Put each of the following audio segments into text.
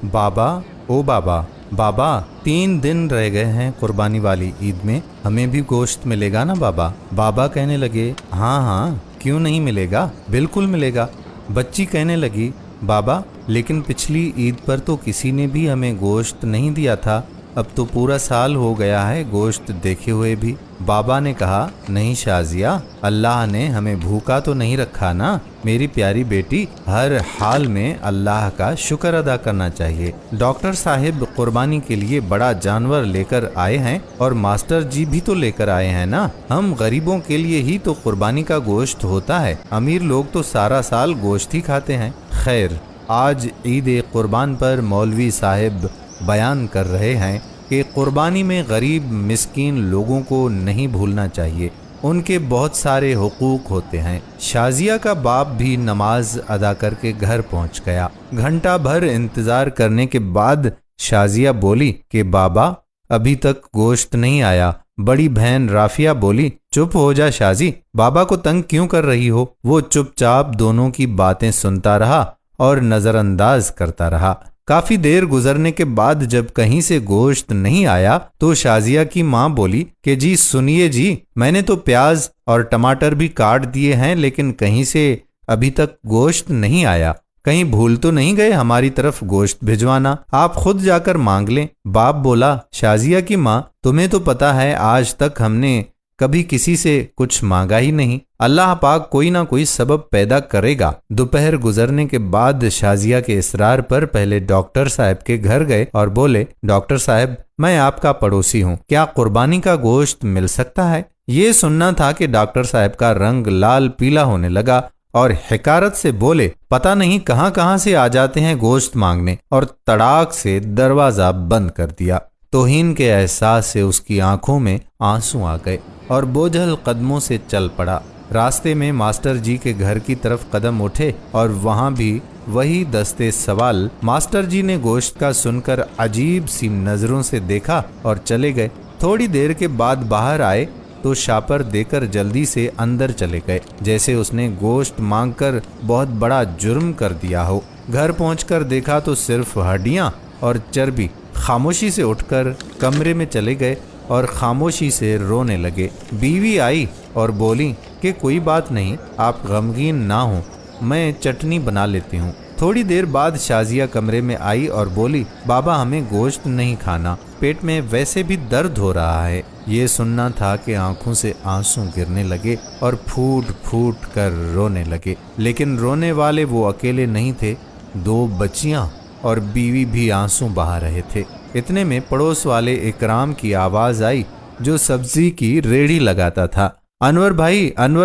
بابا او بابا بابا 3 دن رہ گئے ہیں قربانی والی عید میں، ہمیں بھی گوشت ملے گا نا بابا؟ بابا کہنے لگے ہاں ہاں کیوں نہیں ملے گا، بالکل ملے گا۔ بچی کہنے لگی بابا لیکن پچھلی عید پر تو کسی نے بھی ہمیں گوشت نہیں دیا تھا، اب تو پورا سال ہو گیا ہے گوشت دیکھے ہوئے بھی۔ بابا نے کہا نہیں شازیہ، اللہ نے ہمیں بھوکا تو نہیں رکھا نا میری پیاری بیٹی، ہر حال میں اللہ کا شکر ادا کرنا چاہیے۔ ڈاکٹر صاحب قربانی کے لیے بڑا جانور لے کر آئے ہیں اور ماسٹر جی بھی تو لے کر آئے ہیں نا، ہم غریبوں کے لیے ہی تو قربانی کا گوشت ہوتا ہے، امیر لوگ تو سارا سال گوشت ہی کھاتے ہیں۔ خیر، آج عید قربان پر مولوی صاحب بیان کر رہے ہیں کہ قربانی میں غریب مسکین لوگوں کو نہیں بھولنا چاہیے، ان کے بہت سارے حقوق ہوتے ہیں۔ شازیہ کا باپ بھی نماز ادا کر کے گھر پہنچ گیا۔ گھنٹہ بھر انتظار کرنے کے بعد شازیہ بولی کہ بابا ابھی تک گوشت نہیں آیا۔ بڑی بہن رافیہ بولی چپ ہو جا شازی، بابا کو تنگ کیوں کر رہی ہو؟ وہ چپ چاپ دونوں کی باتیں سنتا رہا اور نظر انداز کرتا رہا۔ کافی دیر گزرنے کے بعد جب کہیں سے گوشت نہیں آیا تو شازیہ کی ماں بولی کہ جی سنیے جی، میں نے تو پیاز اور ٹماٹر بھی کاٹ دیے ہیں لیکن کہیں سے ابھی تک گوشت نہیں آیا، کہیں بھول تو نہیں گئے ہماری طرف گوشت بھجوانا، آپ خود جا کر مانگ لیں۔ باپ بولا شازیہ کی ماں تمہیں تو پتا ہے آج تک ہم نے کبھی کسی سے کچھ مانگا ہی نہیں، اللہ پاک کوئی نہ کوئی سبب پیدا کرے گا۔ دوپہر گزرنے کے بعد شازیہ کے اصرار پر پہلے ڈاکٹر صاحب کے گھر گئے اور بولے ڈاکٹر صاحب میں آپ کا پڑوسی ہوں، کیا قربانی کا گوشت مل سکتا ہے؟ یہ سننا تھا کہ ڈاکٹر صاحب کا رنگ لال پیلا ہونے لگا اور حقارت سے بولے پتہ نہیں کہاں کہاں سے آ جاتے ہیں گوشت مانگنے، اور تڑاک سے دروازہ بند کر دیا۔ توہین کے احساس سے اس کی آنکھوں میں آنسو آ گئے اور بوجھل قدموں سے چل پڑا۔ راستے میں ماسٹر جی کے گھر کی طرف قدم اٹھے اور وہاں بھی وہی دستے سوال۔ ماسٹر جی نے گوشت کا سن کر عجیب سی نظروں سے دیکھا اور چلے گئے۔ تھوڑی دیر کے بعد باہر آئے تو شاپر دے کر جلدی سے اندر چلے گئے، جیسے اس نے گوشت مانگ کر بہت بڑا جرم کر دیا ہو۔ گھر پہنچ کر دیکھا تو صرف ہڈیاں اور چربی۔ خاموشی سے اٹھ کر کمرے میں چلے گئے اور خاموشی سے رونے لگے۔ بیوی آئی اور بولی کہ کوئی بات نہیں، آپ غمگین نہ ہوں، میں چٹنی بنا لیتی ہوں۔ تھوڑی دیر بعد شازیہ کمرے میں آئی اور بولی بابا ہمیں گوشت نہیں کھانا، پیٹ میں ویسے بھی درد ہو رہا ہے۔ یہ سننا تھا کہ آنکھوں سے آنسو گرنے لگے اور پھوٹ پھوٹ کر رونے لگے، لیکن رونے والے وہ اکیلے نہیں تھے، 2 بچیاں اور بیوی بھی آنسو بہا رہے تھے۔ اتنے میں پڑوس والے اکرام کی آواز آئی جو سبزی کی ریڑھی لگاتا تھا، انور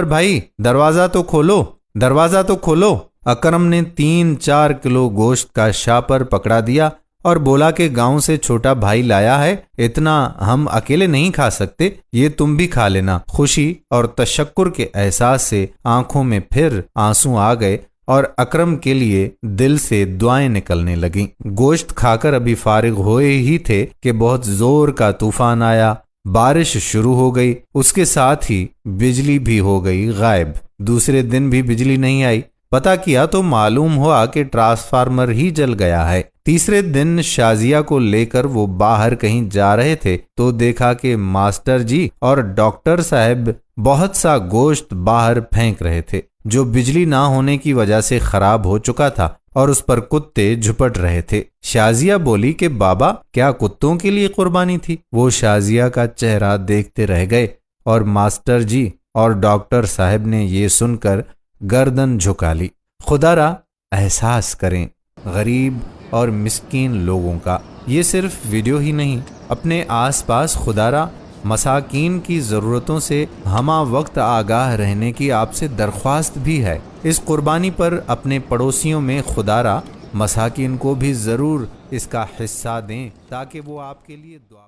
بھائی دروازہ تو کھولو، دروازہ تو کھولو۔ اکرم نے 3-4 کلو گوشت کا شاپر پکڑا دیا اور بولا کہ گاؤں سے چھوٹا بھائی لایا ہے، اتنا ہم اکیلے نہیں کھا سکتے، یہ تم بھی کھا لینا۔ خوشی اور تشکر کے احساس سے آنکھوں میں پھر آنسو آ گئے اور اکرم کے لیے دل سے دعائیں نکلنے لگیں۔ گوشت کھا کر ابھی فارغ ہوئے ہی تھے کہ بہت زور کا طوفان آیا، بارش شروع ہو گئی، اس کے ساتھ ہی بجلی بھی ہو گئی غائب۔ دوسرے دن بھی بجلی نہیں آئی، پتہ کیا تو معلوم ہوا کہ ٹرانسفارمر ہی جل گیا ہے۔ تیسرے دن شازیہ کو لے کر وہ باہر کہیں جا رہے تھے تو دیکھا کہ ماسٹر جی اور ڈاکٹر صاحب بہت سا گوشت باہر پھینک رہے تھے جو بجلی نہ ہونے کی وجہ سے خراب ہو چکا تھا اور اس پر کتے جھپٹ رہے تھے۔ شازیہ بولی کہ بابا کیا کتوں کے لیے قربانی تھی؟ وہ شازیہ کا چہرہ دیکھتے رہ گئے اور ماسٹر جی اور ڈاکٹر صاحب نے یہ سن کر گردن جھکا لی۔ خدا را احساس کریں غریب اور مسکین لوگوں کا۔ یہ صرف ویڈیو ہی نہیں، اپنے آس پاس خدا را مساکین کی ضرورتوں سے ہمہ وقت آگاہ رہنے کی آپ سے درخواست بھی ہے۔ اس قربانی پر اپنے پڑوسیوں میں خدا را مساکین کو بھی ضرور اس کا حصہ دیں تاکہ وہ آپ کے لیے دعا